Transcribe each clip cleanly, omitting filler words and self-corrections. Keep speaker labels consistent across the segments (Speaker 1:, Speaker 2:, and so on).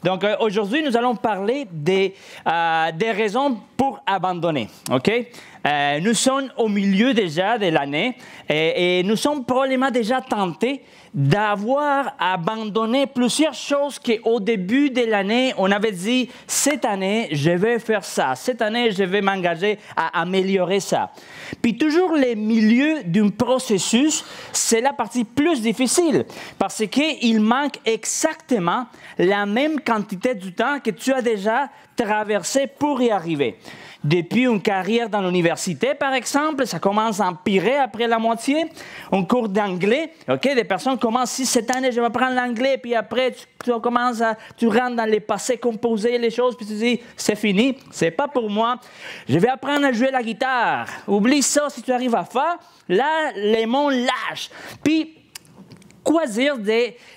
Speaker 1: Donc, aujourd'hui, nous allons parler des raisons pour abandonner, OK? Nous sommes au milieu déjà de l'année et nous sommes probablement déjà tentés d'avoir abandonné plusieurs choses qu'au début de l'année, on avait dit, cette année, je vais faire ça. Cette année, je vais m'engager à améliorer ça. Puis toujours les milieux d'un processus, c'est la partie plus difficile parce qu'il manque exactement la même quantité de temps que tu as déjà traversé pour y arriver. Depuis une carrière dans l'université, par exemple, ça commence à empirer après la moitié. Un cours d'anglais, OK? Des personnes commencent, si cette année, je vais apprendre l'anglais, puis après, tu rentres dans les passés composés, les choses, puis tu dis, c'est fini, c'est pas pour moi. Je vais apprendre à jouer la guitare. Oublie ça si tu arrives à faire. Là, les mots lâchent. Puis, quoi dire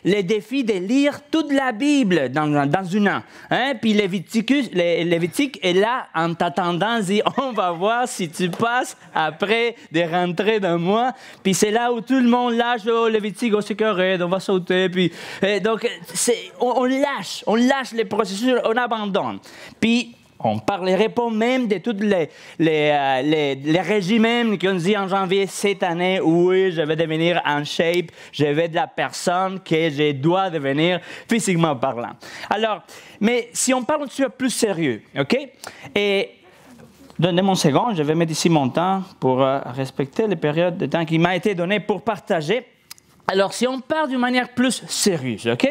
Speaker 1: les défis de lire toute la Bible dans une an? Hein? Puis Lévitique est là en t'attendant, dit on va voir si tu passes après de rentrer d'un mois. Puis c'est là où tout le monde lâche, oh Lévitique, oh c'est correct, on va sauter. Puis, donc on lâche les processus, on abandonne. Puis on ne parlerait pas même de tous les régimes qu'on dit en janvier cette année. Oui, je vais devenir en shape, je vais être la personne que je dois devenir physiquement parlant. Alors, mais si on parle un petit peu plus sérieux, OK? Et donnez-moi une seconde, je vais mettre ici mon temps pour respecter les périodes de temps qui m'a été donné pour partager. Alors, si on parle d'une manière plus sérieuse, OK?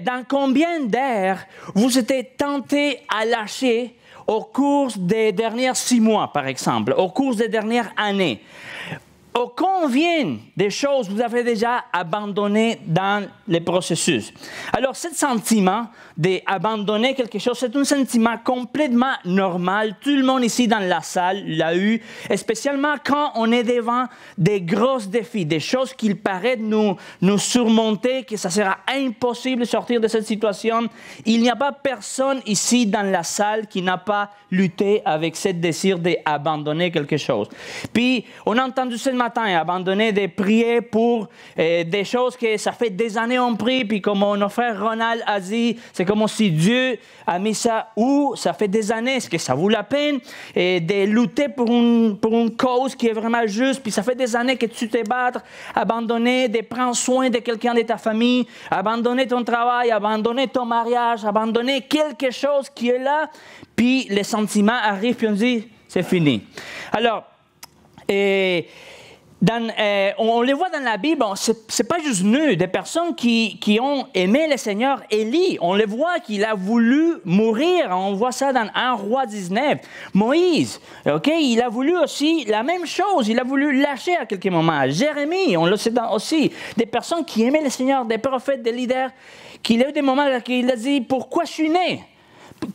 Speaker 1: Dans combien d'heures vous êtes tenté à lâcher au cours des derniers 6 mois, par exemple, au cours des dernières années? Combien de choses vous avez déjà abandonnées dans le processus? Alors, ce sentiment d'abandonner quelque chose, c'est un sentiment complètement normal. Tout le monde ici dans la salle l'a eu, et spécialement quand on est devant des gros défis, des choses qui paraissent nous surmonter, que ça sera impossible de sortir de cette situation. Il n'y a pas personne ici dans la salle qui n'a pas lutté avec ce désir d'abandonner quelque chose. Puis, on a entendu ce matin, abandonner des prières pour des choses que ça fait des années on prie, puis comme mon frère Ronald a dit, c'est comme si Dieu a mis ça où ça fait des années, est-ce que ça vaut la peine de lutter pour une cause qui est vraiment juste, puis ça fait des années que tu te bats, abandonner, de prendre soin de quelqu'un de ta famille, abandonner ton travail, abandonner ton mariage, abandonner quelque chose qui est là, puis les sentiments arrivent, puis on dit, c'est fini. Alors, on les voit dans la Bible, c'est pas juste nous, des personnes qui ont aimé le Seigneur. Élie, on le voit qu'il a voulu mourir, on voit ça dans 1 Roi 19. Moïse, ok, il a voulu aussi la même chose, il a voulu lâcher à quelques moments. Jérémie, on le sait aussi, des personnes qui aimaient le Seigneur, des prophètes, des leaders, qu'il a eu des moments où il a dit, pourquoi je suis né?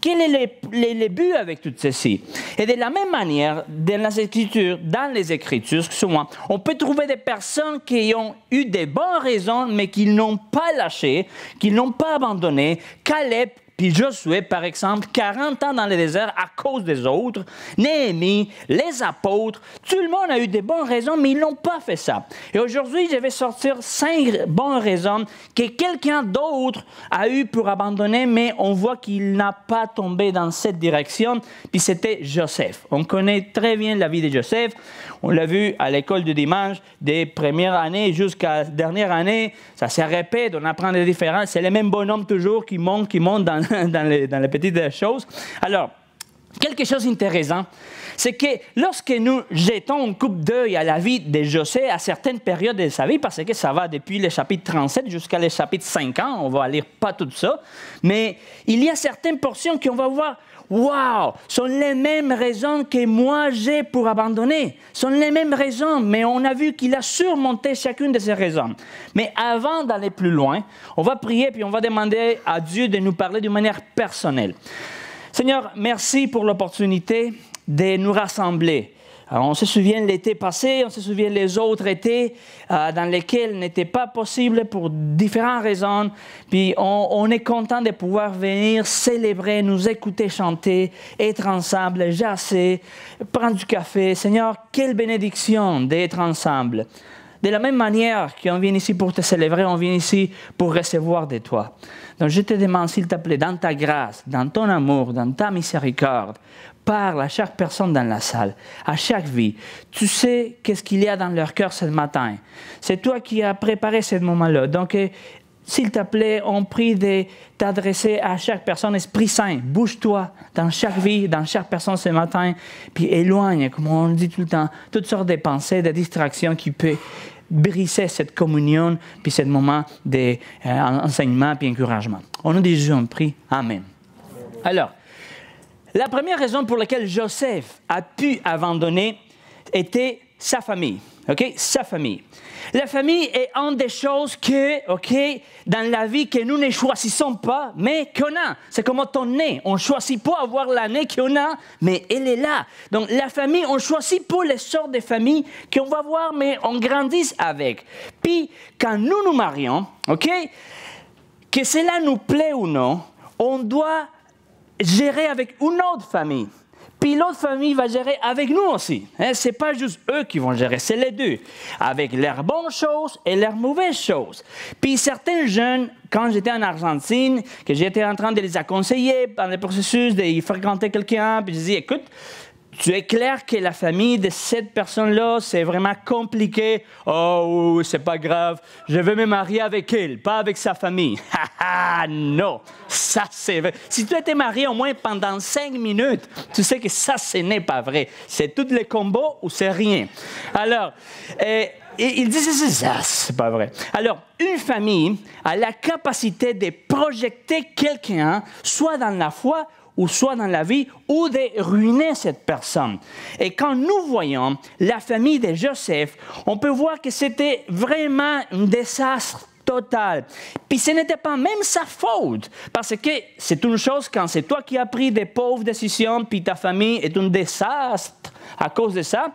Speaker 1: Quel est le but avec tout ceci? Et de la même manière, dans les Écritures, excusez-moi, on peut trouver des personnes qui ont eu des bonnes raisons, mais qui n'ont pas lâché, qui n'ont pas abandonné. Caleb, puis Josué, par exemple, 40 ans dans le désert à cause des autres. Néhémie, les apôtres, tout le monde a eu des bonnes raisons, mais ils n'ont pas fait ça. Et aujourd'hui, je vais sortir 5 bonnes raisons que quelqu'un d'autre a eu pour abandonner, mais on voit qu'il n'a pas tombé dans cette direction. Puis c'était Joseph. On connaît très bien la vie de Joseph. On l'a vu à l'école du dimanche, des premières années jusqu'à la dernière année. Ça se répète, on apprend des différences. C'est le même bonhomme toujours qui monte dans les petites choses. Alors, quelque chose d'intéressant, c'est que lorsque nous jetons un coup d'œil à la vie de Joseph à certaines périodes de sa vie, parce que ça va depuis le chapitre 37 jusqu'à le chapitre 50, on va lire pas tout ça, mais il y a certaines portions qu'on va voir, wow, sont les mêmes raisons que moi j'ai pour abandonner. Sont les mêmes raisons, mais on a vu qu'il a surmonté chacune de ces raisons. Mais avant d'aller plus loin, on va prier puis on va demander à Dieu de nous parler d'une manière personnelle. Seigneur, merci pour l'opportunité de nous rassembler. Alors, on se souvient l'été passé, on se souvient les autres étés dans lesquels n'était pas possible pour différentes raisons. Puis on est content de pouvoir venir célébrer, nous écouter chanter, être ensemble, jasser, prendre du café. Seigneur, quelle bénédiction d'être ensemble. De la même manière qu'on vient ici pour te célébrer, on vient ici pour recevoir de toi. Donc je te demande, s'il te plaît, dans ta grâce, dans ton amour, dans ta miséricorde, parle à chaque personne dans la salle, à chaque vie. Tu sais qu'est-ce qu'il y a dans leur cœur ce matin. C'est toi qui as préparé ce moment-là. Donc, s'il te plaît, on prie de t'adresser à chaque personne. Esprit Saint, bouge-toi dans chaque vie, dans chaque personne ce matin, puis éloigne, comme on dit tout le temps, toutes sortes de pensées, de distractions qui peuvent briser cette communion, puis ce moment d'enseignement puis encouragement. Au nom de Jésus, on prie. Amen. Alors, la première raison pour laquelle Joseph a pu abandonner était sa famille. OK? Sa famille. La famille est une des choses que, OK, dans la vie que nous ne choisissons pas, mais qu'on a. C'est comme ton nez. On ne choisit pas avoir l'année qu'on a, mais elle est là. Donc, la famille, on choisit pas les sortes de familles qu'on va voir, mais on grandit avec. Puis, quand nous nous marions, OK, que cela nous plaît ou non, on doit gérer avec une autre famille. Puis l'autre famille va gérer avec nous aussi. Ce n'est pas juste eux qui vont gérer, c'est les deux. Avec leurs bonnes choses et leurs mauvaises choses. Puis certains jeunes, quand j'étais en Argentine, que j'étais en train de les conseiller dans le processus de fréquenter quelqu'un, puis je dis, écoute, tu es clair que la famille de cette personne-là, c'est vraiment compliqué. Oh, c'est pas grave, je vais me marier avec elle, pas avec sa famille. Non, ça c'est vrai. Si tu étais marié au moins pendant 5 minutes, tu sais que ça, ce n'est pas vrai. C'est tous les combos ou c'est rien. Alors, il dit, ça, c'est pas vrai. Alors, une famille a la capacité de projeter quelqu'un, soit dans la foi, ou soit dans la vie, ou de ruiner cette personne. Et quand nous voyons la famille de Joseph, on peut voir que c'était vraiment un désastre total. Puis ce n'était pas même sa faute, parce que c'est une chose quand c'est toi qui as pris des pauvres décisions, puis ta famille est un désastre à cause de ça.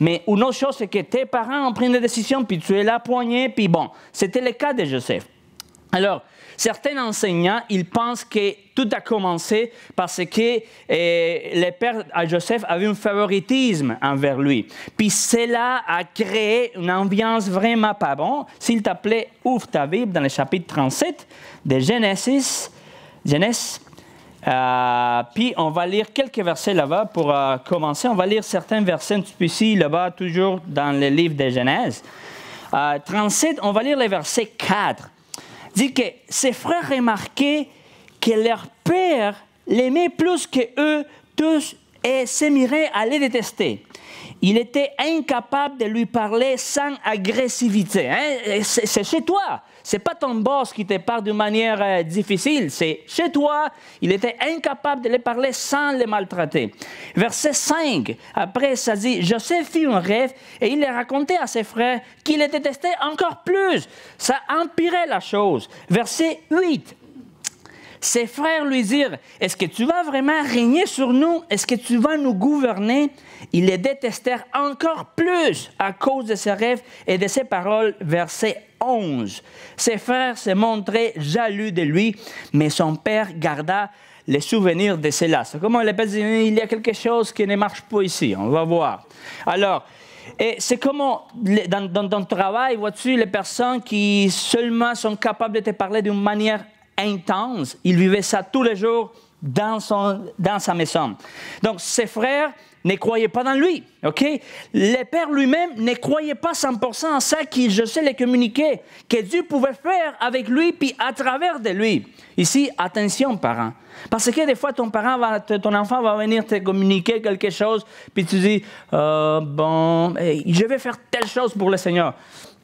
Speaker 1: Mais une autre chose, c'est que tes parents ont pris des décisions, puis tu es là poigné, puis bon, c'était le cas de Joseph. Alors, certains enseignants, ils pensent que tout a commencé parce que le père à Joseph avait un favoritisme envers lui. Puis cela a créé une ambiance vraiment pas bonne. S'il te plaît, ouvre ta Bible dans le chapitre 37 de Genèse. Puis on va lire quelques versets là-bas pour commencer. On va lire certains versets ici, là-bas, toujours dans le livre de Genèse. 37, on va lire les versets 4. Dit que ses frères remarquaient que leur père l'aimait plus qu'eux tous et s'aimirait à les détester. Il était incapable de lui parler sans agressivité. C'est chez toi. C'est pas ton boss qui te parle d'une manière difficile. C'est chez toi. Il était incapable de les parler sans les maltraiter. Verset 5. Après, ça dit, Joseph fit un rêve et il les racontait à ses frères qu'il les détestait encore plus. Ça empirait la chose. Verset 8. Ses frères lui dirent, est-ce que tu vas vraiment régner sur nous? Est-ce que tu vas nous gouverner? Ils les détestèrent encore plus à cause de ses rêves et de ses paroles. Verset 11. Ses frères se montraient jaloux de lui, mais son père garda les souvenirs de cela. C'est comme on l'appelle, il y a quelque chose qui ne marche pas ici, on va voir. Alors, et c'est comme dans ton travail, vois-tu, les personnes qui seulement sont capables de te parler d'une manière intense. Il vivait ça tous les jours dans sa maison. Donc, ses frères ne croyaient pas dans lui. OK? Le père lui-même ne croyait pas 100% en ça que Joseph les communiquait, que Dieu pouvait faire avec lui puis à travers de lui. Ici, attention, parents. Parce que des fois, ton enfant va venir te communiquer quelque chose, puis tu dis, je vais faire telle chose pour le Seigneur.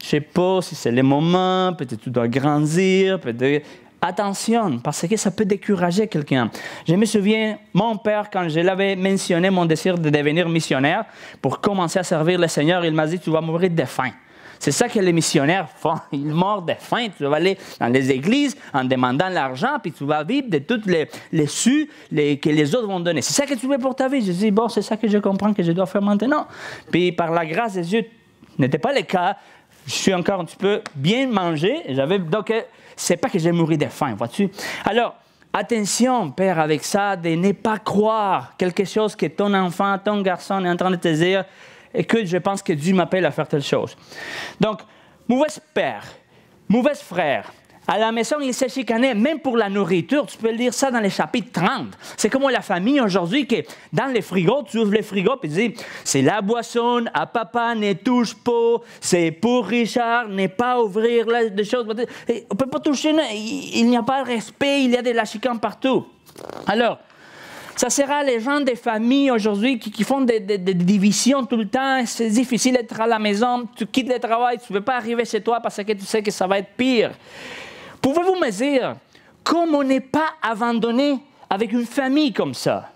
Speaker 1: Je ne sais pas si c'est le moment, peut-être tu dois grandir, peut-être... Attention, parce que ça peut décourager quelqu'un. Je me souviens, mon père, quand je l'avais mentionné mon désir de devenir missionnaire, pour commencer à servir le Seigneur, il m'a dit, tu vas mourir de faim. C'est ça que les missionnaires font. Ils meurent de faim. Tu vas aller dans les églises en demandant l'argent, puis tu vas vivre de toutes les sous que les autres vont donner. C'est ça que tu veux pour ta vie. Je dis, bon, c'est ça que je comprends que je dois faire maintenant. Puis par la grâce de Dieu, ce n'était pas le cas. Je suis encore un petit peu bien mangé. Donc, c'est pas que j'ai mouru de faim, vois-tu. Alors, attention, père, avec ça, de ne pas croire quelque chose que ton enfant, ton garçon est en train de te dire. écoute, je pense que Dieu m'appelle à faire telle chose. Donc, mauvais père, mauvais frère. À la maison, il s'est chicané, même pour la nourriture. Tu peux lire ça dans les chapitres 30. C'est comme la famille aujourd'hui, que dans les frigos, tu ouvres les frigos et tu dis, c'est la boisson, à papa, ne touche pas, c'est pour Richard, ne pas ouvrir des choses. On ne peut pas toucher, il n'y a pas de respect, il y a de la chicane partout. Alors, ça sera les gens des familles aujourd'hui qui font des divisions tout le temps. C'est difficile d'être à la maison, tu quittes le travail, tu ne veux pas arriver chez toi parce que tu sais que ça va être pire. Pouvez-vous me dire comment ne pas abandonner avec une famille comme ça?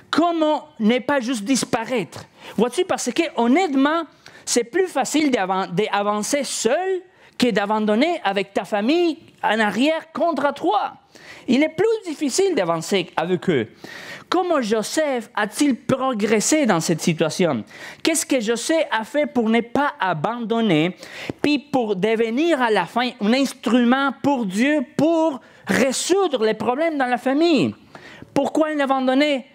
Speaker 1: Comment ne pas juste disparaître? Vois-tu, parce que honnêtement, c'est plus facile d'avancer seul que d'abandonner avec ta famille en arrière contre toi. Il est plus difficile d'avancer avec eux. Comment Joseph a-t-il progressé dans cette situation? Qu'est-ce que Joseph a fait pour ne pas abandonner, puis pour devenir à la fin un instrument pour Dieu pour résoudre les problèmes dans la famille? Pourquoi il a abandonné?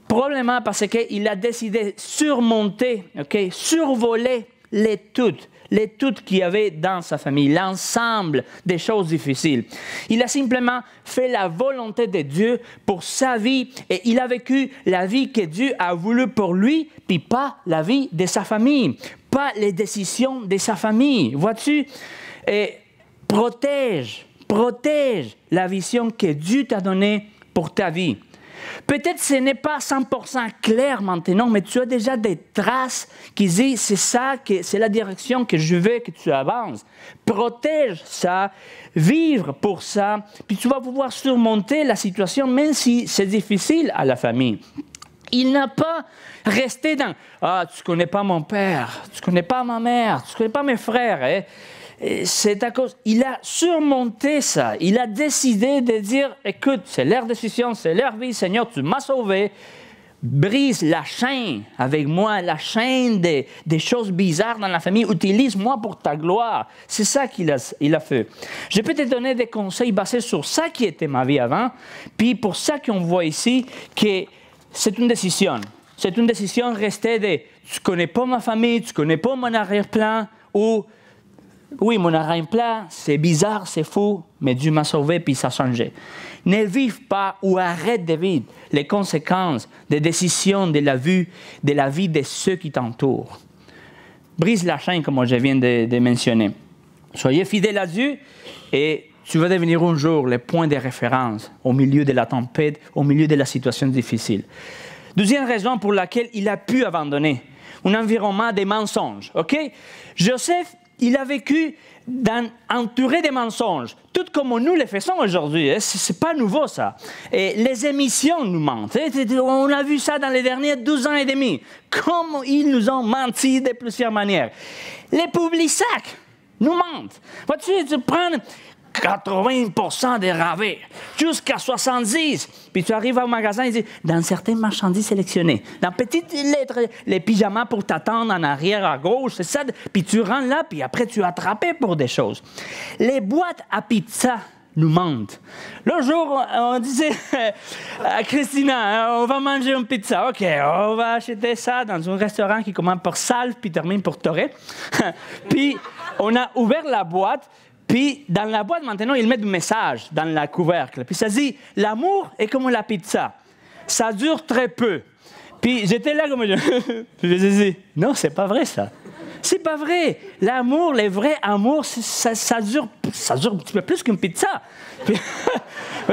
Speaker 1: Probablement parce qu'il a décidé de surmonter, survoler les toutes qu'il y avait dans sa famille, l'ensemble des choses difficiles. Il a simplement fait la volonté de Dieu pour sa vie et il a vécu la vie que Dieu a voulu pour lui, puis pas la vie de sa famille, pas les décisions de sa famille. Vois-tu? Et protège la vision que Dieu t'a donnée pour ta vie. Peut-être que ce n'est pas 100% clair maintenant, mais tu as déjà des traces qui disent c'est ça, c'est la direction que je veux que tu avances. Protège ça, vivre pour ça, puis tu vas pouvoir surmonter la situation, même si c'est difficile à la famille. Il n'a pas resté dans « Ah, tu ne connais pas mon père, tu ne connais pas ma mère, tu ne connais pas mes frères. Hein? » C'est à cause, il a surmonté ça. Il a décidé de dire, écoute, c'est leur décision, c'est leur vie, Seigneur, tu m'as sauvé. Brise la chaîne avec moi, la chaîne des choses bizarres dans la famille. Utilise-moi pour ta gloire. C'est ça qu'il a fait. Je peux te donner des conseils basés sur ça qui était ma vie avant. Puis pour ça qu'on voit ici, que c'est une décision. C'est une décision restée de, tu ne connais pas ma famille, tu ne connais pas mon arrière-plan, ou oui, mon arrière-plan, c'est bizarre, c'est fou, mais Dieu m'a sauvé puis ça a changé. Ne vive pas ou arrête de vivre les conséquences des décisions de la vie de ceux qui t'entourent. Brise la chaîne, comme je viens de mentionner. Soyez fidèles à Dieu et tu vas devenir un jour le point de référence au milieu de la tempête, au milieu de la situation difficile. Deuxième raison pour laquelle il a pu abandonner, un environnement de mensonges. Joseph, il a vécu entouré de mensonges, tout comme nous le faisons aujourd'hui. Ce n'est pas nouveau, ça. Et les émissions nous mentent. On a vu ça dans les derniers 12 ans et demi. Comme ils nous ont menti de plusieurs manières. Les publics-sacs nous mentent. Tu prends 80% des rabais, jusqu'à 70%. Puis tu arrives au magasin et dis, dans certaines marchandises sélectionnées, dans petites lettres, les pyjamas pour t'attendre en arrière à gauche, c'est ça. Puis tu rentres là, puis après tu attrapes pour des choses. Les boîtes à pizza nous mentent. Le jour, on disait à Christina, on va manger une pizza. OK, on va acheter ça dans un restaurant qui commence par Salve, puis termine par Toré. Puis on a ouvert la boîte. Puis, dans la boîte, maintenant, ils mettent un message dans la couvercle. Puis, ça dit, l'amour est comme la pizza. Ça dure très peu. Puis, j'étais là comme je disais, non, c'est pas vrai, ça. C'est pas vrai. L'amour, le vrai amour, ça dure un petit peu plus qu'une pizza. Puis,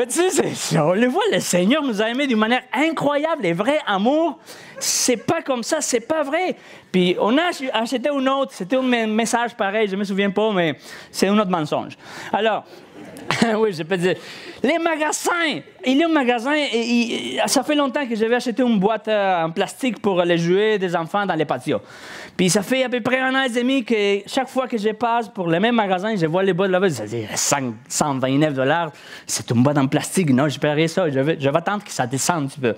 Speaker 1: tu sais, on le voit, le Seigneur nous a aimés d'une manière incroyable. Le vrai amour, c'est pas comme ça, c'est pas vrai. Puis on a acheté un autre, c'était un message pareil, je me souviens pas, mais c'est un autre mensonge. Alors, oui, je peux dire, les magasins, il y a un magasin, et ça fait longtemps que j'avais acheté une boîte en plastique pour les jouets des enfants dans les patios. Puis ça fait à peu près 1 an et demi que chaque fois que je passe pour le même magasin, je vois les boîtes là-bas, ça dit $129, c'est une boîte en plastique, non, je paierai ça, je vais attendre que ça descende un petit peu.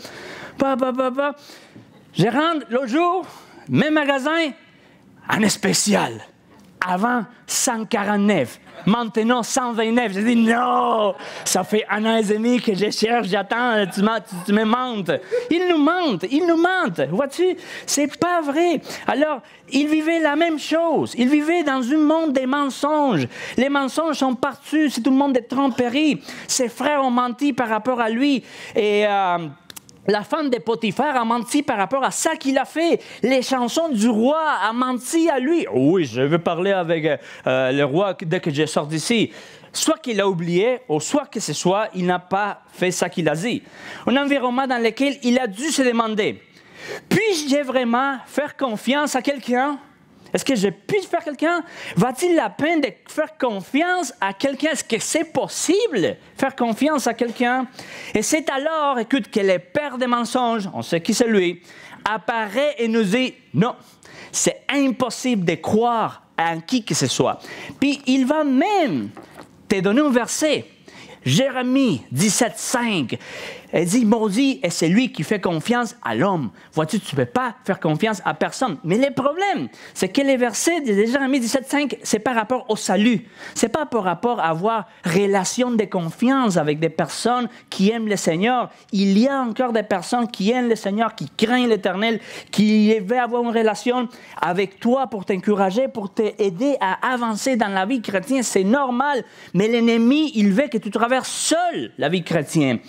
Speaker 1: Je rentre l'autre jour, même magasin, en spécial. Avant 149, maintenant 129. J'ai dit non, ça fait 1 an et demi que je cherche, j'attends, tu me mentes. Ils nous mentent. Vois-tu, c'est pas vrai. Alors, ils vivaient la même chose. Ils vivaient dans un monde des mensonges. Les mensonges sont partout, c'est tout le monde est tromperie. Ses frères ont menti par rapport à lui et la femme de Potiphar a menti par rapport à ça qu'il a fait. Les chansons du roi a menti à lui. Oh oui, je veux parler avec le roi dès que je sors d'ici. Soit qu'il a oublié, ou soit que ce soit, il n'a pas fait ça qu'il a dit. Un environnement dans lequel il a dû se demander, puis-je vraiment faire confiance à quelqu'un? Est-ce que je puis faire quelqu'un? Va-t-il la peine de faire confiance à quelqu'un? Est-ce que c'est possible faire confiance à quelqu'un? Et c'est alors, écoute, que le père des mensonges, on sait qui c'est lui, apparaît et nous dit, non, c'est impossible de croire à qui que ce soit. Puis il va même te donner un verset. Jérémie 17,5, elle dit, maudit, et c'est lui qui fait confiance à l'homme. Vois-tu, tu ne peux pas faire confiance à personne. Mais le problème, c'est que les versets de Jérémie 17,5, c'est par rapport au salut. Ce n'est pas par rapport à avoir relation de confiance avec des personnes qui aiment le Seigneur. Il y a encore des personnes qui aiment le Seigneur, qui craignent l'Éternel, qui veulent avoir une relation avec toi pour t'encourager, pour t'aider à avancer dans la vie chrétienne. C'est normal. Mais l'ennemi, il veut que tu traverses seul la vie chrétienne.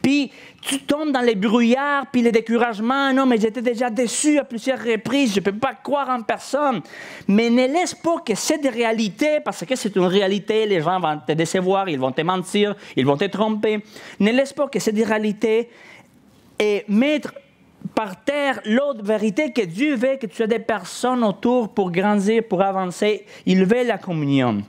Speaker 1: Puis, tu tombes dans les brouillards, puis les découragements. Non, mais j'étais déjà déçu à plusieurs reprises. Je ne peux pas croire en personne. Mais ne laisse pas que cette réalité, parce que c'est une réalité, les gens vont te décevoir, ils vont te mentir, ils vont te tromper. Ne laisse pas que cette réalité et mettre par terre l'autre vérité que Dieu veut que tu aies des personnes autour pour grandir, pour avancer. Il veut la communion.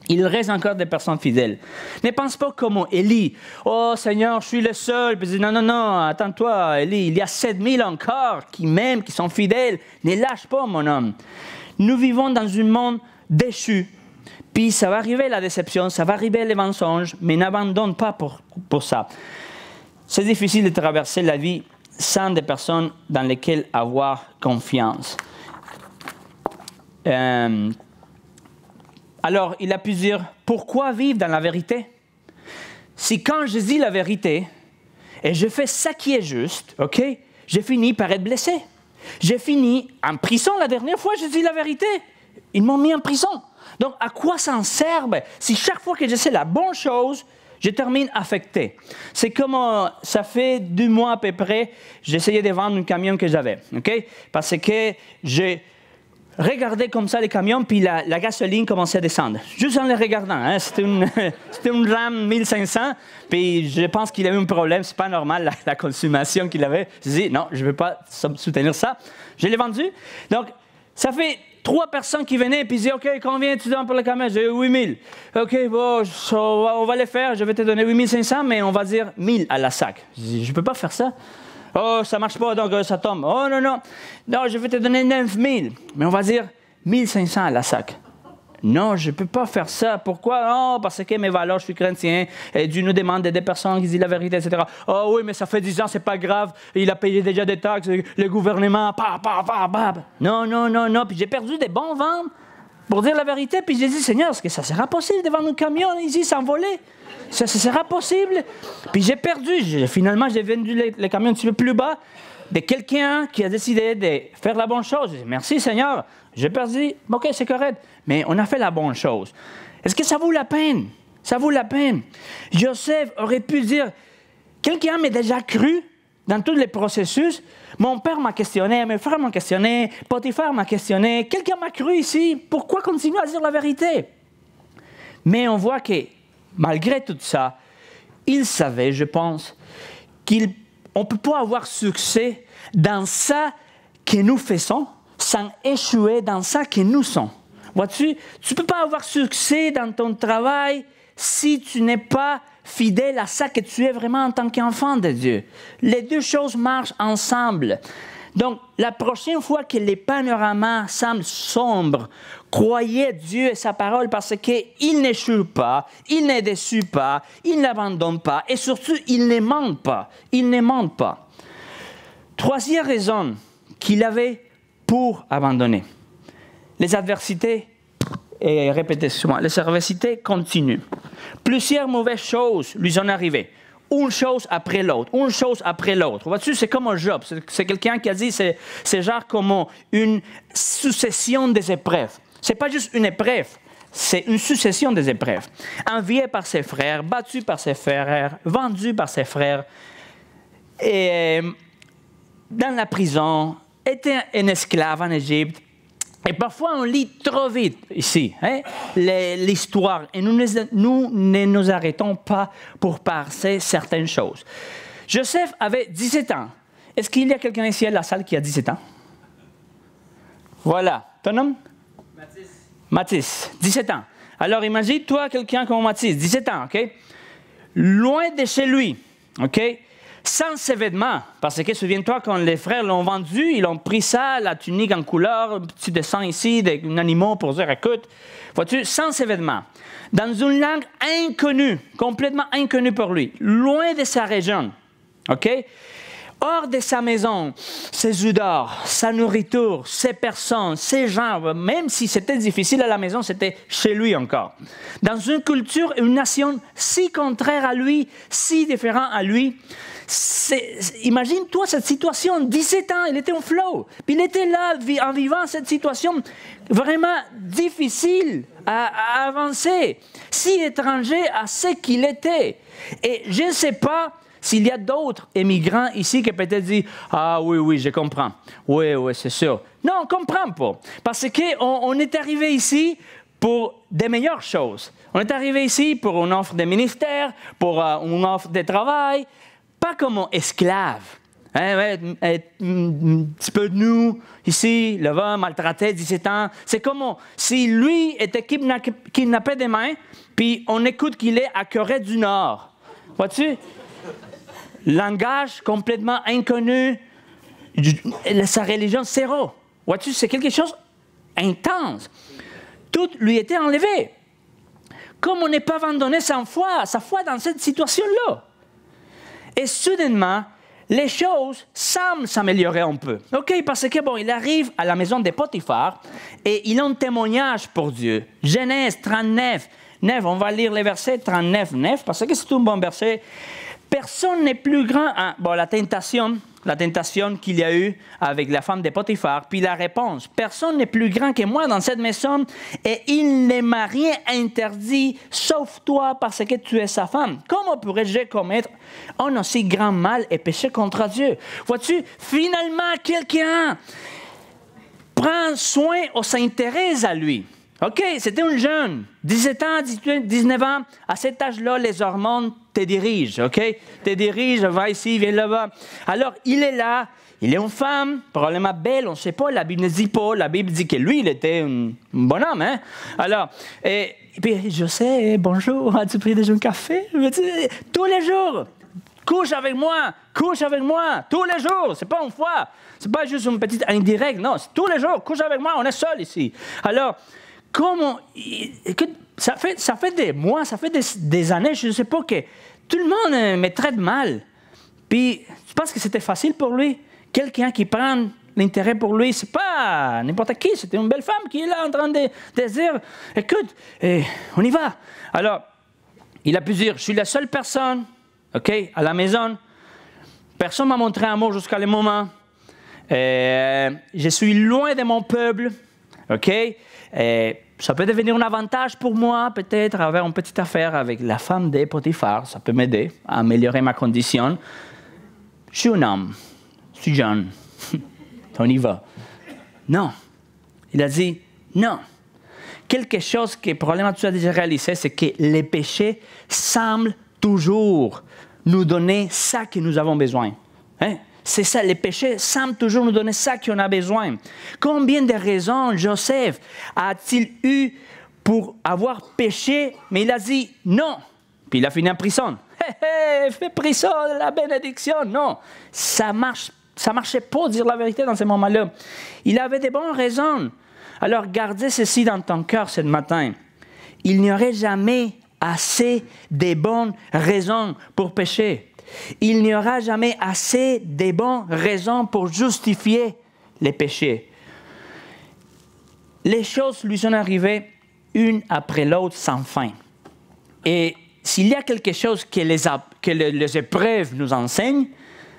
Speaker 1: Il reste encore des personnes fidèles. Ne pense pas comme Élie. Oh Seigneur, je suis le seul. Puis non, non, non, attends-toi, Élie. Il y a 7000 encore qui m'aiment, qui sont fidèles. Ne lâche pas, mon homme. Nous vivons dans un monde déchu. Puis ça va arriver la déception, ça va arriver les mensonges, mais n'abandonne pas pour ça. C'est difficile de traverser la vie sans des personnes dans lesquelles avoir confiance. Alors, il a pu dire, pourquoi vivre dans la vérité? Si quand je dis la vérité, et je fais ça qui est juste, ok, j'ai fini par être blessé. J'ai fini en prison la dernière fois, je dis la vérité. Ils m'ont mis en prison. Donc, à quoi ça en sert? Si chaque fois que je sais la bonne chose, je termine affecté. C'est comme, ça fait 2 mois à peu près, j'essayais de vendre un camion que j'avais, ok? Parce que j'ai regardais comme ça les camions, puis la gasoline commençait à descendre. Juste en les regardant. Hein. C'était une Ram 1500, puis je pense qu'il avait un problème. C'est pas normal, la consommation qu'il avait. Je dis, non, je ne veux pas soutenir ça. Je l'ai vendu. Donc, ça fait 3 personnes qui venaient, puis ils disaient, OK, combien tu donnes pour le camion? J'ai 8000. OK, bon, on va les faire. Je vais te donner 8500, mais on va dire 1000 à la sac. Je dis, je ne peux pas faire ça. Oh, ça ne marche pas, donc ça tombe. Oh, non, non. Non, je vais te donner 9000. Mais on va dire 1500 à la sac. Non, je ne peux pas faire ça. Pourquoi? Non, parce que mes valeurs, je suis chrétien. Et Dieu nous demande des personnes qui disent la vérité, etc. Oh oui, mais ça fait 10 ans, c'est pas grave. Il a payé déjà des taxes. Le gouvernement, Non, non, non, non. Puis j'ai perdu des bons ventes pour dire la vérité. Puis j'ai dit, Seigneur, est-ce que ça sera possible de vendre un camion ici, s'envoler? Ça sera possible? Puis j'ai perdu. Finalement, j'ai vendu les camions un petit peu plus bas de quelqu'un qui a décidé de faire la bonne chose. J'ai dit, merci Seigneur. J'ai perdu. OK, c'est correct. Mais on a fait la bonne chose. Est-ce que ça vaut la peine? Ça vaut la peine. Joseph aurait pu dire, quelqu'un m'a déjà cru dans tous les processus. Mon père m'a questionné, mes frères m'ont questionné, Potiphar m'a questionné. Quelqu'un m'a cru ici. Pourquoi continuer à dire la vérité? Mais on voit que malgré tout ça, il savait, je pense, qu'on ne peut pas avoir succès dans ça que nous faisons sans échouer dans ça que nous sommes. Vois-tu, tu ne peux pas avoir succès dans ton travail si tu n'es pas fidèle à ça que tu es vraiment en tant qu'enfant de Dieu. Les deux choses marchent ensemble. Donc, la prochaine fois que les panoramas semblent sombres, croyez Dieu et sa parole parce qu'il n'échoue pas, il ne déçoit pas, il n'abandonne pas et surtout, il ne ment pas. Il ne ment pas. Troisième raison qu'il avait pour abandonner. Les adversités et répétez sur moi. Les adversités continuent. Plusieurs mauvaises choses lui sont arrivées. Une chose après l'autre, une chose après l'autre. Vois-tu, c'est comme un job. C'est quelqu'un qui a dit, c'est genre comme une succession des épreuves. C'est pas juste une épreuve, c'est une succession des épreuves. Envié par ses frères, battu par ses frères, vendu par ses frères, et dans la prison, était un esclave en Égypte. Et parfois, on lit trop vite ici l'histoire et nous ne nous arrêtons pas pour passer certaines choses. Joseph avait 17 ans. Est-ce qu'il y a quelqu'un ici à la salle qui a 17 ans? Voilà. Ton nom? Mathis, 17 ans. Alors, imagine-toi quelqu'un comme Mathis, 17 ans, OK? Loin de chez lui, OK? Sans ses vêtements, parce que souviens-toi, quand les frères l'ont vendu, ils ont pris ça, la tunique en couleur, un petit dessin ici, des animaux pour dire, écoute, vois-tu, sans ses vêtements, dans une langue inconnue, complètement inconnue pour lui, loin de sa région, OK? Hors de sa maison, ses odeurs, sa nourriture, ses personnes, ses gens, même si c'était difficile à la maison, c'était chez lui encore. Dans une culture, une nation si contraire à lui, si différente à lui, imagine-toi cette situation, 17 ans, il était en flow. Puis il était là en vivant cette situation vraiment difficile à avancer, si étranger à ce qu'il était. Et je ne sais pas s'il y a d'autres immigrants ici qui peut-être disent « Ah oui, je comprends. Oui, c'est sûr. » Non, on ne comprend pas. Parce qu'on est arrivé ici pour des meilleures choses. On est arrivé ici pour une offre de ministère, pour une offre de travail, pas comme esclave. Un petit peu de nous, ici, là-bas, maltraité, 17 ans. C'est comme si lui était kidnappé demain, puis on écoute qu'il est à Corée du Nord. Vois-tu? Langage complètement inconnu, sa religion zéro. Vois-tu, c'est quelque chose intense. Tout lui était enlevé. Comme on n'est pas abandonné sa foi dans cette situation-là. Et soudainement, les choses semblent s'améliorer un peu. OK, parce que il arrive à la maison de Potiphar et il a un témoignage pour Dieu. Genèse 39, 9, on va lire les versets 39, 9, parce que c'est un bon verset. Personne n'est plus grand. La tentation qu'il y a eu avec la femme de Potiphar, puis la réponse. Personne n'est plus grand que moi dans cette maison et il ne m'a rien interdit, sauf toi, parce que tu es sa femme. Comment pourrais-je commettre un aussi grand mal et pécher contre Dieu? Vois-tu, finalement, quelqu'un prend soin ou s'intéresse à lui. OK, c'était un jeune, 17 ans, 18, 19 ans. À cet âge-là, les hormones te dirigent, OK? Te dirigent, va ici, viens là-bas. Alors, il est là, il est une femme, probablement belle, on ne sait pas, la Bible ne dit pas. La Bible dit que lui, il était un bonhomme, hein? Alors, et puis, je sais, bonjour, as-tu pris déjà un café? Tous les jours, couche avec moi, tous les jours. C'est pas une fois, c'est pas juste une petite indirecte, non, c'est tous les jours, couche avec moi, on est seul ici. Alors, ça fait des mois, ça fait des années, je ne sais pas, que tout le monde me traite mal. Puis, je pense que c'était facile pour lui. Quelqu'un qui prend l'intérêt pour lui, c'est pas n'importe qui, c'était une belle femme qui est là en train de dire, écoute, on y va. Alors, il a pu dire, je suis la seule personne, OK, à la maison. Personne ne m'a montré amour jusqu'à le moment. Je suis loin de mon peuple, OK. Ça peut devenir un avantage pour moi, peut-être, avoir une petite affaire avec la femme de Potiphar. Ça peut m'aider à améliorer ma condition. Je suis un homme, je suis jeune. On y va. Non. Il a dit non. Quelque chose que probablement tu as déjà réalisé, c'est que les péchés semblent toujours nous donner ça que nous avons besoin. Hein? C'est ça, les péchés semblent toujours nous donner ça qu'on a besoin. Combien de raisons Joseph a-t-il eu pour avoir péché, mais il a dit non. Puis il a fini en prison. Fais prison, la bénédiction. Non, ça marchait pas dire la vérité dans ce moment-là. Il avait de bonnes raisons. Alors gardez ceci dans ton cœur ce matin. Il n'y aurait jamais assez de bonnes raisons pour pécher. Il n'y aura jamais assez de bonnes raisons pour justifier les péchés. Les choses lui sont arrivées une après l'autre sans fin. Et s'il y a quelque chose que les épreuves nous enseignent,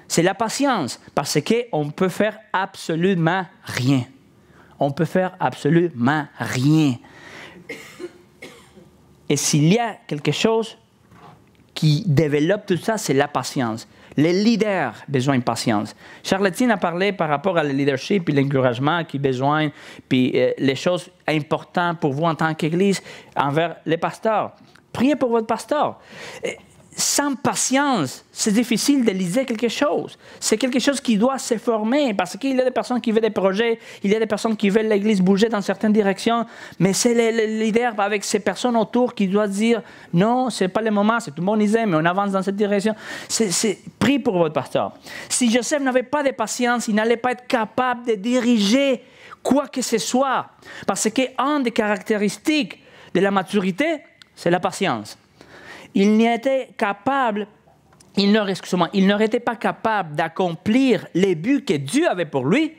Speaker 1: c'est la patience, parce qu'on peut faire absolument rien. On peut faire absolument rien. Et s'il y a quelque chose qui développe tout ça, c'est la patience. Les leaders ont besoin de patience. Charlottine a parlé par rapport à le leadership et l'encouragement qui besoin, puis les choses importantes pour vous en tant qu'Église envers les pasteurs. Priez pour votre pasteur. Sans patience, c'est difficile de liser quelque chose. C'est quelque chose qui doit se former parce qu'il y a des personnes qui veulent des projets, il y a des personnes qui veulent l'Église bouger dans certaines directions, mais c'est le leader avec ces personnes autour qui doit dire non, ce n'est pas le moment, c'est tout le monde disait, mais on avance dans cette direction. Priez pour votre pasteur. Si Joseph n'avait pas de patience, il n'allait pas être capable de diriger quoi que ce soit. Parce qu'une des caractéristiques de la maturité, c'est la patience. Il n'aurait pas capable d'accomplir les buts que Dieu avait pour lui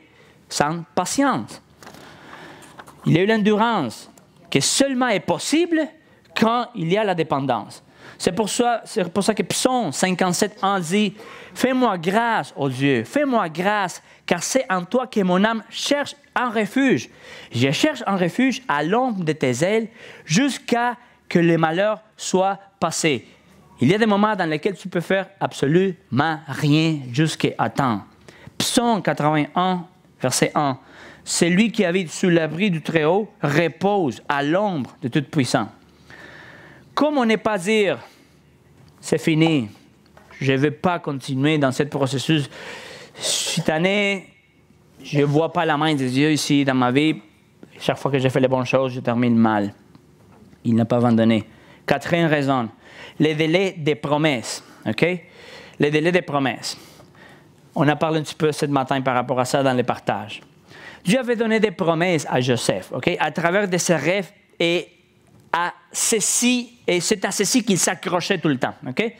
Speaker 1: sans patience. Il a eu l'endurance qui seulement est possible quand il y a la dépendance. C'est pour ça que Psaume 57:1 dit « Fais-moi grâce, ô Dieu, fais-moi grâce, car c'est en toi que mon âme cherche un refuge. Je cherche un refuge à l'ombre de tes ailes jusqu'à que le malheur soit passé. » Il y a des moments dans lesquels tu peux faire absolument rien jusqu'à temps. Psaume 81, verset 1. « Celui qui habite sous l'abri du Très-Haut repose à l'ombre de Tout-Puissant. » Comment ne pas dire « c'est fini, je ne vais pas continuer dans ce processus. Cette année, je ne vois pas la main de Dieu ici dans ma vie. Chaque fois que je fais les bonnes choses, je termine mal. » Il n'a pas abandonné. Quatrième raison, les délais des promesses. Okay? Les délais des promesses. On a parlé un petit peu ce matin par rapport à ça dans les partages. Dieu avait donné des promesses à Joseph, okay? À travers de ses rêves et c'est à ceci qu'il s'accrochait tout le temps. Okay?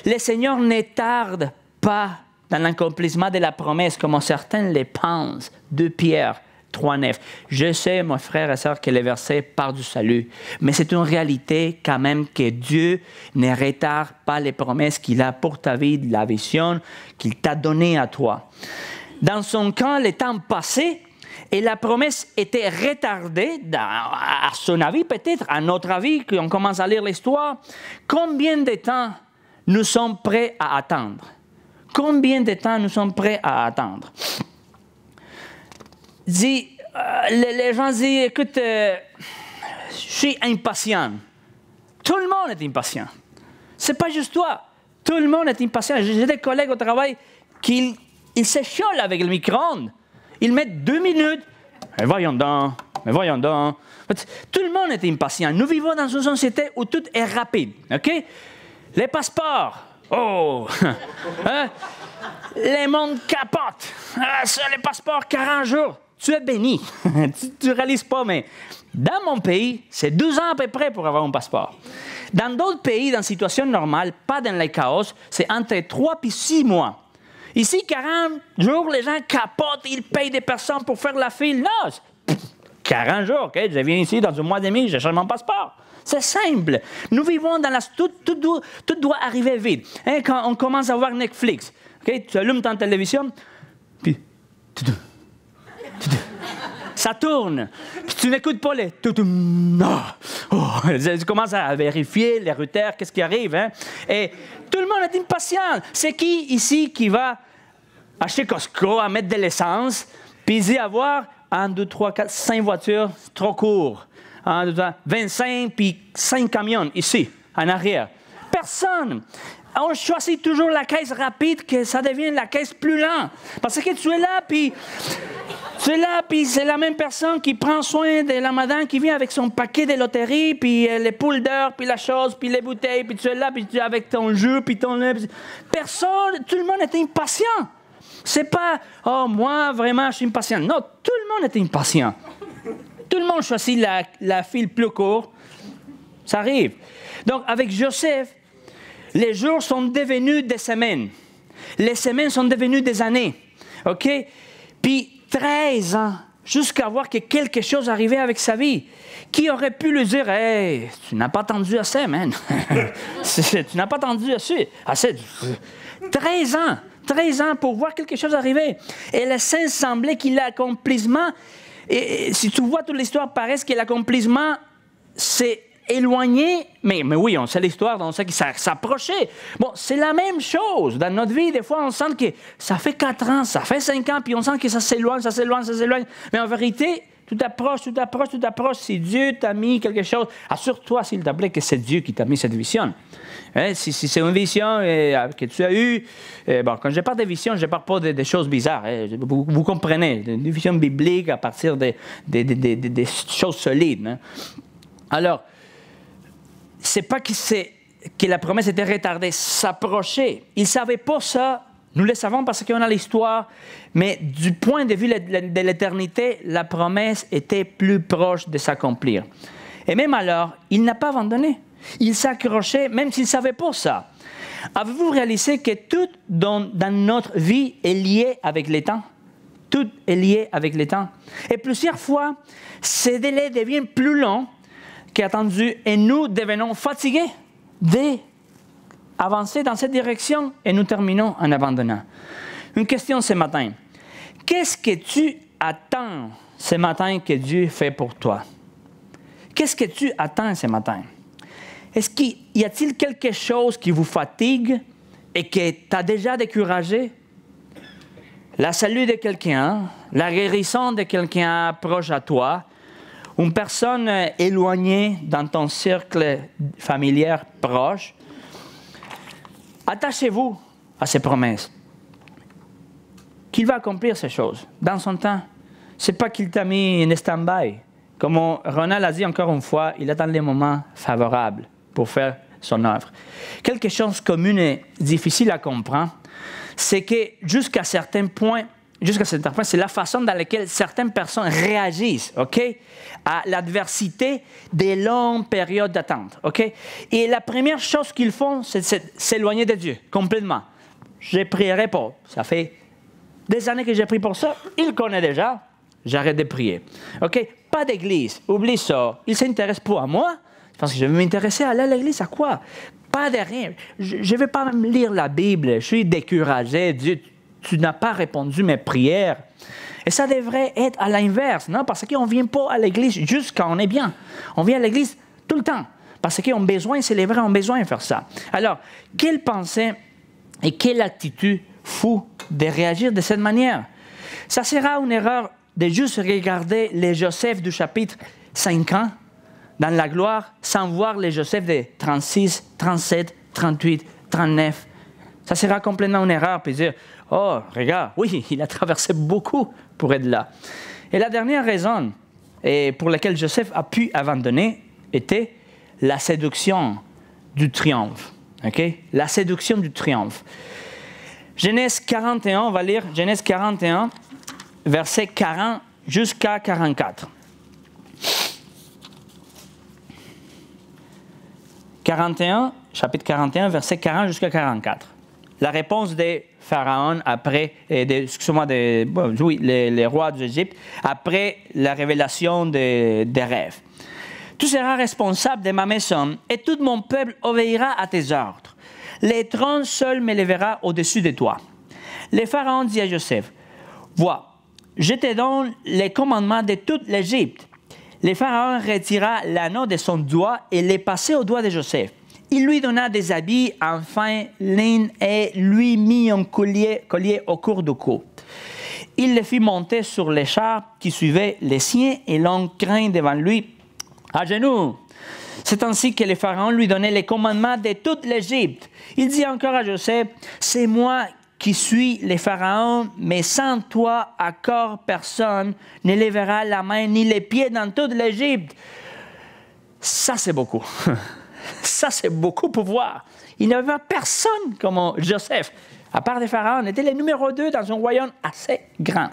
Speaker 1: Le Seigneur ne tarde pas dans l'accomplissement de la promesse comme certains le pensent. 2 Pierre 3,9. Je sais, mon frère et sœur, que les versets parlent du salut, mais c'est une réalité quand même que Dieu ne retarde pas les promesses qu'il a pour ta vie, la vision qu'il t'a donnée à toi. Dans son cas, le temps passait et la promesse était retardée, à son avis peut-être, à notre avis, quand on commence à lire l'histoire. Combien de temps nous sommes prêts à attendre? Combien de temps nous sommes prêts à attendre? Les gens disent, écoute, je suis impatient. Tout le monde est impatient. Ce n'est pas juste toi. Tout le monde est impatient. J'ai des collègues au travail qui s'échiolent avec le micro-ondes. Ils mettent 2 minutes. Mais voyons donc. Tout le monde est impatient. Nous vivons dans une société où tout est rapide. OK? Les passeports. Oh! Hein? Les mondes capotent. Sur les passeports, 40 jours. Tu es béni. Tu ne réalises pas, mais dans mon pays, c'est 12 ans à peu près pour avoir un passeport. Dans d'autres pays, dans une situation normale, pas dans le chaos, c'est entre 3 et 6 mois. Ici, 40 jours, les gens capotent, ils payent des personnes pour faire la file. Non, 40 jours, OK? Je viens ici dans un mois et demi, je cherche mon passeport. C'est simple. Nous vivons dans la... Tout doit arriver vite. Hein, quand on commence à voir Netflix, OK? Tu allumes ta télévision, puis... Ça tourne. Puis tu n'écoutes pas les... Tu commences à vérifier les routeurs, qu'est-ce qui arrive. Hein? Et tout le monde est impatient. C'est qui ici qui va acheter Costco, à mettre de l'essence, puis y avoir 1, 2, 3, 4, 5 voitures, trop court. 1, 2, 3, 25, puis 5 camions ici, en arrière. Personne. On choisit toujours la caisse rapide, que ça devienne la caisse plus lente. Parce que tu es là, puis c'est la même personne qui prend soin de la madame qui vient avec son paquet de loterie, puis les poules d'heure, puis la chose, puis les bouteilles, puis tu es là, puis tu es avec ton jeu, puis ton... Personne, tout le monde est impatient. C'est pas, oh, moi, vraiment, je suis impatient. Non, tout le monde est impatient. Tout le monde choisit la file plus courte. Ça arrive. Donc, avec Joseph, les jours sont devenus des semaines. Les semaines sont devenues des années. OK? Puis 13 ans jusqu'à voir que quelque chose arrivait avec sa vie. Qui aurait pu lui dire, « Hey, tu n'as pas attendu assez, man. Tu n'as pas attendu assez. 13 ans pour voir quelque chose arriver. » Et le Saint semblait qu'il l'accomplissement, et si tu vois toute l'histoire, paraît que l'accomplissement s'est éloigné, mais oui, on sait l'histoire, on sait que ça s'approchait. Bon, c'est la même chose dans notre vie. Des fois, on sent que ça fait 4 ans, ça fait 5 ans, puis on sent que ça s'éloigne. Mais en vérité, tout approche. Si Dieu t'a mis quelque chose, assure-toi, s'il te plaît, que c'est Dieu qui t'a mis cette vision. Hein, si c'est une vision que tu as eue, quand je parle de vision, je ne parle pas des choses bizarres. Hein, vous comprenez, une vision biblique à partir des choses solides. Hein. Alors, c'est pas que la promesse était retardée, s'approchait. Il ne savait pas ça. Nous le savons parce qu'on a l'histoire. Mais du point de vue de l'éternité, la promesse était plus proche de s'accomplir. Et même alors, il n'a pas abandonné. Il s'accrochait, même s'il ne savait pas ça. Avez-vous réalisé que tout dans notre vie est lié avec le temps? Tout est lié avec le temps. Et plusieurs fois, ces délais deviennent plus longs qu'attendu, et nous devenons fatigués d'avancer dans cette direction, et nous terminons en abandonnant. Une question ce matin. Qu'est-ce que tu attends ce matin que Dieu fait pour toi? Qu'est-ce que tu attends ce matin? Y a-t-il quelque chose qui vous fatigue et que tu as déjà découragé? La salut de quelqu'un, la guérison de quelqu'un proche à toi, une personne éloignée dans ton cercle familial proche. Attachez-vous à ces promesses. Qu'il va accomplir ces choses dans son temps. Ce n'est pas qu'il t'a mis en stand-by. Comme Ronald a dit encore une fois, il attend les moments favorables pour faire son œuvre. Quelque chose commun et difficile à comprendre, c'est que jusqu'à certains points, c'est la façon dans laquelle certaines personnes réagissent, à l'adversité des longues périodes d'attente, Et la première chose qu'ils font, c'est s'éloigner de Dieu, complètement. Je ne prierai pas. Ça fait des années que j'ai prié pour ça. Il connaît déjà. J'arrête de prier. Pas d'église. Oublie ça. Il ne s'intéresse pas à moi. Parce que je vais m'intéresser à aller à l'église, à quoi? Pas de rien. Je ne vais pas même lire la Bible. Je suis découragé. Dieu, tu n'as pas répondu à mes prières. Et ça devrait être à l'inverse, non? Parce qu'on ne vient pas à l'église juste quand on est bien. On vient à l'église tout le temps. Parce qu'on a besoin, c'est les vrais, on a besoin de faire ça. Alors, quelle pensée et quelle attitude fou de réagir de cette manière? Ça sera une erreur de juste regarder les Joseph du chapitre 50 dans la gloire sans voir les Joseph de 36, 37, 38, 39. Ça sera complètement une erreur, puis dire, oh, regarde, oui, il a traversé beaucoup pour être là. Et la dernière raison pour laquelle Joseph a pu abandonner était la séduction du triomphe. La séduction du triomphe. Genèse 41, on va lire Genèse 41, verset 40 jusqu'à 44. 41, chapitre 41, verset 40 jusqu'à 44. La réponse des pharaons après, les rois d'Égypte, après la révélation des rêves. Tu seras responsable de ma maison et tout mon peuple obéira à tes ordres. Les trônes seuls m'élèvera au-dessus de toi. Le pharaon dit à Joseph, vois, je te donne les commandements de toute l'Égypte. Le pharaon retira l'anneau de son doigt et les passait au doigt de Joseph. Il lui donna des habits en fin lin et lui mit un collier au cours du cou. Il le fit monter sur les chars qui suivaient les siens et l'on craint devant lui à genoux. C'est ainsi que le pharaon lui donnait les commandements de toute l'Égypte. Il dit encore à Joseph, c'est moi qui suis le pharaon, mais sans toi, encore personne ne lèvera la main ni les pieds dans toute l'Égypte. Ça, c'est beaucoup. Ça, c'est beaucoup pouvoir. Il n'y avait personne comme Joseph. À part le pharaon, était le numéro 2 dans un royaume assez grand.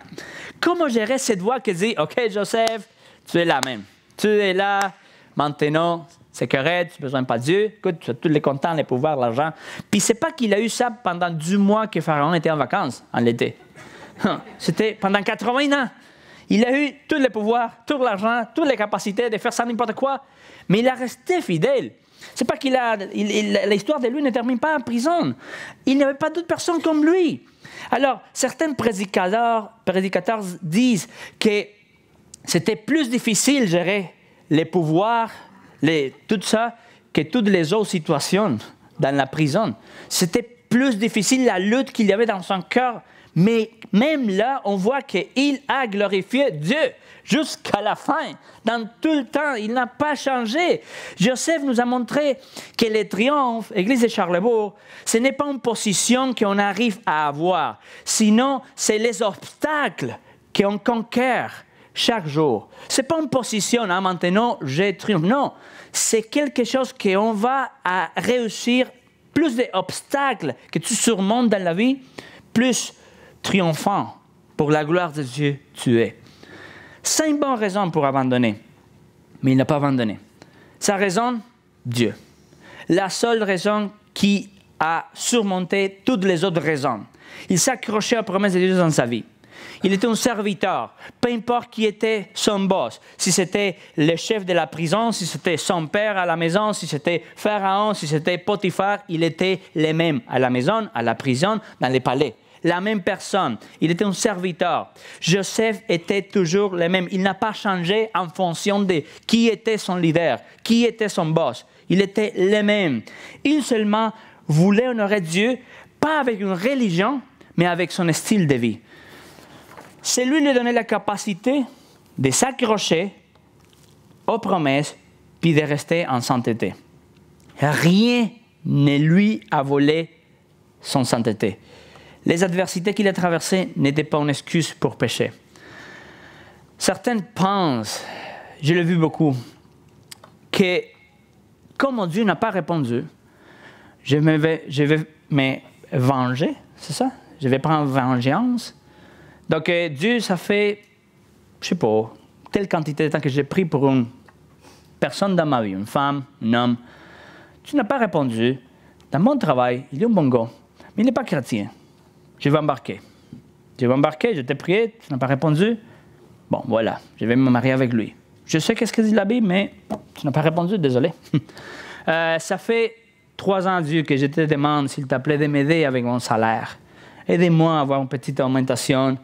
Speaker 1: Comment gérer cette voix qui dit, OK, Joseph, tu es là même. Tu es là, maintenant, c'est correct, tu n'as besoin pas de Dieu. Écoute, tu as tous les contents, les pouvoirs, l'argent. Puis c'est pas qu'il a eu ça pendant 2 mois que Pharaon était en vacances, en l'été. C'était pendant 80 ans. Il a eu tous les pouvoirs, tout l'argent, toutes les capacités de faire ça n'importe quoi, mais il a resté fidèle. C'est pas l'histoire de lui ne termine pas en prison. Il n'y avait pas d'autres personnes comme lui. Alors, certains prédicateurs disent que c'était plus difficile de gérer les pouvoirs, tout ça, que toutes les autres situations dans la prison. C'était plus difficile la lutte qu'il y avait dans son cœur. Mais même là, on voit qu'il a glorifié Dieu jusqu'à la fin. Dans tout le temps, il n'a pas changé. Joseph nous a montré que le triomphe, Église de Charlesbourg, ce n'est pas une position qu'on arrive à avoir. Sinon, c'est les obstacles qu'on conquiert chaque jour. Ce n'est pas une position, hein, maintenant, je triomphe. Non, c'est quelque chose qu'on va à réussir. Plus d'obstacles que tu surmontes dans la vie, plus triomphant pour la gloire de Dieu tu es. 5 bonnes raisons pour abandonner, mais il n'a pas abandonné. Sa raison, Dieu. La seule raison qui a surmonté toutes les autres raisons. Il s'accrochait aux promesses de Dieu dans sa vie. Il était un serviteur, peu importe qui était son boss. Si c'était le chef de la prison, si c'était son père à la maison, si c'était Pharaon, si c'était Potiphar, il était le même à la maison, à la prison, dans les palais. La même personne. Il était un serviteur. Joseph était toujours le même. Il n'a pas changé en fonction de qui était son leader, qui était son boss. Il était le même. Il seulement voulait honorer Dieu, pas avec une religion, mais avec son style de vie. C'est lui qui lui donnait la capacité de s'accrocher aux promesses puis de rester en sainteté. Rien ne lui a volé son sainteté. Les adversités qu'il a traversées n'étaient pas une excuse pour pécher. Certains pensent, je l'ai vu beaucoup, que comme Dieu n'a pas répondu, je vais me venger, c'est ça? Je vais prendre vengeance. Donc, Dieu, ça fait, je ne sais pas, telle quantité de temps que j'ai pris pour une personne dans ma vie, une femme, un homme. Tu n'as pas répondu. Dans mon travail, il est un bon gars, mais il n'est pas chrétien. Je vais embarquer. Je t'ai prié, tu n'as pas répondu. Bon, voilà, je vais me marier avec lui. Je sais qu'est-ce que dit la Bible, mais tu n'as pas répondu, désolé. Ça fait 3 ans, Dieu, que je te demande, s'il te plaît, de m'aider avec mon salaire. Aidez-moi à avoir une petite augmentation.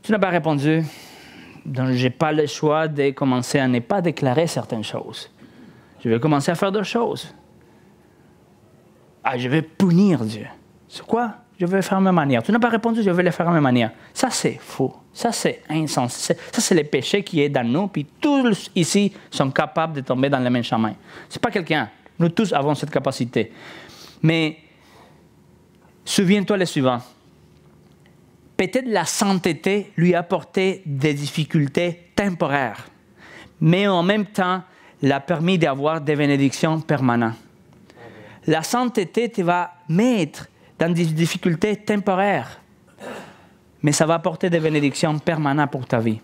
Speaker 1: Tu n'as pas répondu. Donc, je n'ai pas le choix de commencer à ne pas déclarer certaines choses. Je vais commencer à faire d'autres choses. Je vais punir Dieu. C'est quoi? Je vais faire à ma manière. Tu n'as pas répondu, je vais le faire à ma manière. Ça, c'est faux. Ça, c'est insensé. Ça, c'est le péché qui est dans nous. Puis tous ici sont capables de tomber dans le même chemin. Ce n'est pas quelqu'un. Nous tous avons cette capacité. Mais souviens-toi le suivant. Peut-être la sainteté lui a apporté des difficultés temporaires, mais en même temps, l'a permis d'avoir des bénédictions permanentes. La sainteté te va mettre dans des difficultés temporaires, mais ça va apporter des bénédictions permanentes pour ta vie.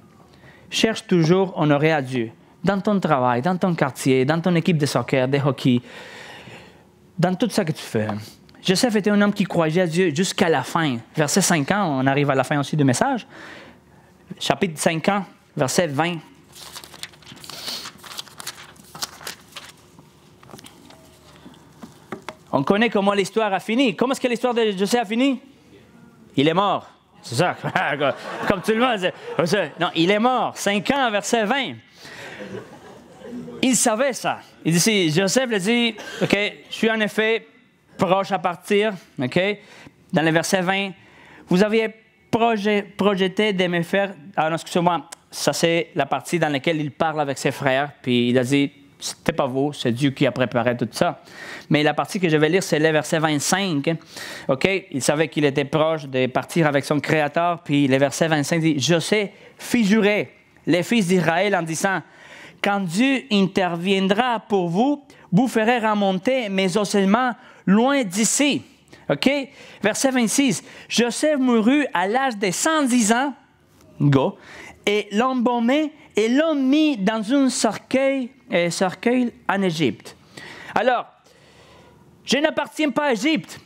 Speaker 1: Cherche toujours à honorer à Dieu, dans ton travail, dans ton quartier, dans ton équipe de soccer, de hockey, dans tout ça que tu fais. Joseph était un homme qui croyait à Dieu jusqu'à la fin. Verset 5 ans, on arrive à la fin aussi du message. Chapitre 5 ans, verset 20. On connaît comment l'histoire a fini. Comment est-ce que l'histoire de Joseph a fini? Il est mort. C'est ça. Comme tout le monde. Non, il est mort. 5 ans, verset 20. Il savait ça. Il dit, Joseph lui dit, OK, je suis en effet proche à partir. OK? Dans le verset 20, vous aviez projeté de me faire... Ah non, excusez-moi. Ça, c'est la partie dans laquelle il parle avec ses frères. Puis il a dit, c'était pas vous, c'est Dieu qui a préparé tout ça. Mais la partie que je vais lire, c'est le verset 25. OK? Il savait qu'il était proche de partir avec son Créateur. Puis le verset 25 dit, Joseph fit jurer les fils d'Israël en disant, quand Dieu interviendra pour vous, vous ferez remonter mes ossements loin d'ici. OK? Verset 26. Joseph mourut à l'âge de 110 ans, go, et l'embaumé et l'ont mis dans un cercueil en Égypte. Alors, je n'appartiens pas à Égypte.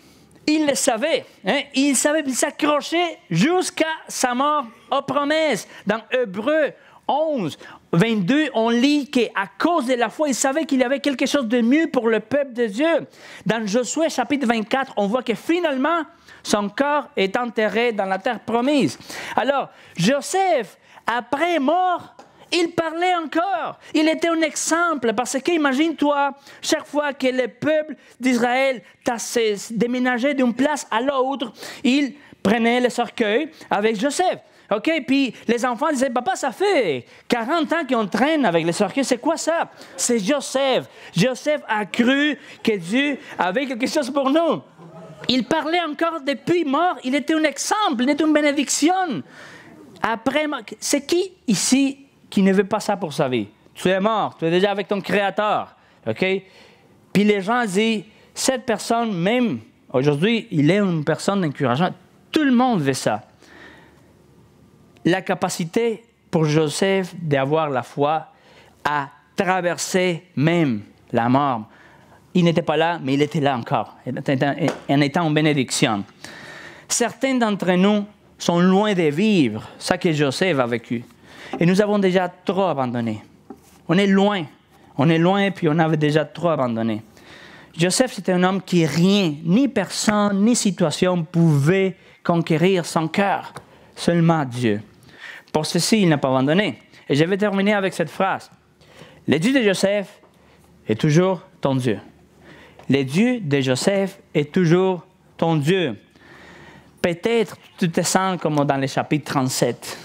Speaker 1: il le savait. Hein? Il savait, il s'accrochait jusqu'à sa mort aux promesses. Dans Hébreux 11, 22, on lit qu'à cause de la foi, il savait qu'il y avait quelque chose de mieux pour le peuple de Dieu. Dans Josué chapitre 24, on voit que finalement, son corps est enterré dans la terre promise. Alors, Joseph, après mort, il parlait encore. Il était un exemple parce que, imagine-toi, chaque fois que le peuple d'Israël déménageait d'une place à l'autre, il prenait le cercueil avec Joseph. OK? Puis les enfants disaient, papa, ça fait 40 ans qu'on traîne avec les cercueils. C'est quoi ça? C'est Joseph. Joseph a cru que Dieu avait quelque chose pour nous. Il parlait encore depuis mort. Il était un exemple, il était une bénédiction. Après, c'est qui ici qui ne veut pas ça pour sa vie? Tu es mort, tu es déjà avec ton Créateur. OK? Puis les gens disent, cette personne, même aujourd'hui, il est une personne d'encouragement. Tout le monde veut ça. La capacité pour Joseph d'avoir la foi à traverser même la mort. Il n'était pas là, mais il était là encore, en étant en bénédiction. Certains d'entre nous sont loin de vivre ce que Joseph a vécu. Et nous avons déjà trop abandonné. On est loin, puis on avait déjà trop abandonné. Joseph, c'était un homme qui rien, ni personne, ni situation pouvait conquérir son cœur. Seulement Dieu. Pour ceci, il n'a pas abandonné. Et je vais terminer avec cette phrase. Le Dieu de Joseph est toujours ton Dieu. Le Dieu de Joseph est toujours ton Dieu. Peut-être tu te sens comme dans le chapitre 37,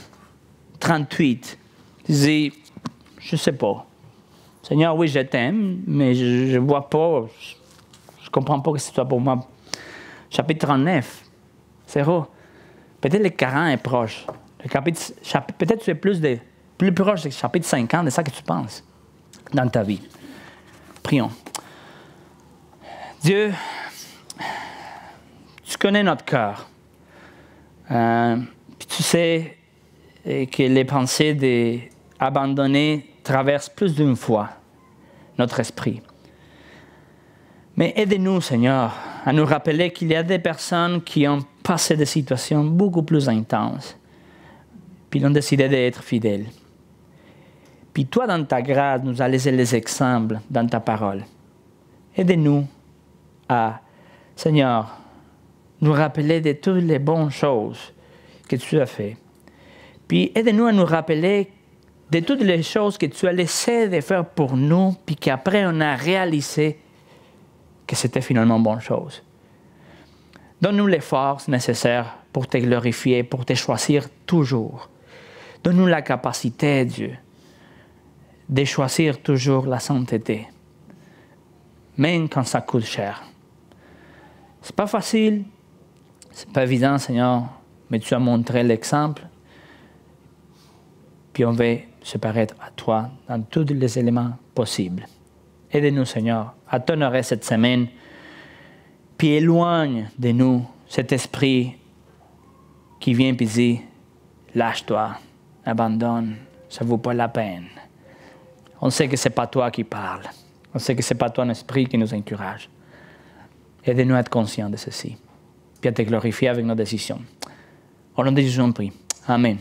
Speaker 1: 38. Tu dis, je ne sais pas. Seigneur, oui, je t'aime, mais je ne vois pas, je ne comprends pas que c'est toi pour moi. Chapitre 39, 0. Peut-être le 40 est proche. Peut-être tu es plus proche du chapitre 50 de ça que tu penses dans ta vie. Prions. Dieu, tu connais notre cœur. Puis tu sais que les pensées d'abandonner traversent plus d'une fois notre esprit. Mais aidez-nous, Seigneur, à nous rappeler qu'il y a des personnes qui ont passé des situations beaucoup plus intenses, puis ils ont décidé d'être fidèles. Puis toi, dans ta grâce, nous as laissé les exemples dans ta parole. Aidez-nous à, Seigneur, nous rappeler de toutes les bonnes choses que tu as faites. Puis aidez-nous à nous rappeler de toutes les choses que tu as laissé de faire pour nous, puis qu'après on a réalisé que c'était finalement une bonne chose. Donne-nous les forces nécessaires pour te glorifier, pour te choisir toujours. Donne-nous la capacité, Dieu, de choisir toujours la sainteté, même quand ça coûte cher. C'est pas facile, c'est pas évident, Seigneur, mais tu as montré l'exemple. Puis on va se paraître à toi dans tous les éléments possibles. Aide-nous, Seigneur, à t'honorer cette semaine, puis éloigne de nous cet esprit qui vient et dit, lâche-toi, abandonne, ça ne vaut pas la peine. On sait que ce n'est pas toi qui parles. On sait que ce n'est pas ton esprit qui nous encourage. Aide-nous à être conscients de ceci, puis à te glorifier avec nos décisions. Au nom de Jésus, on prie. Amen.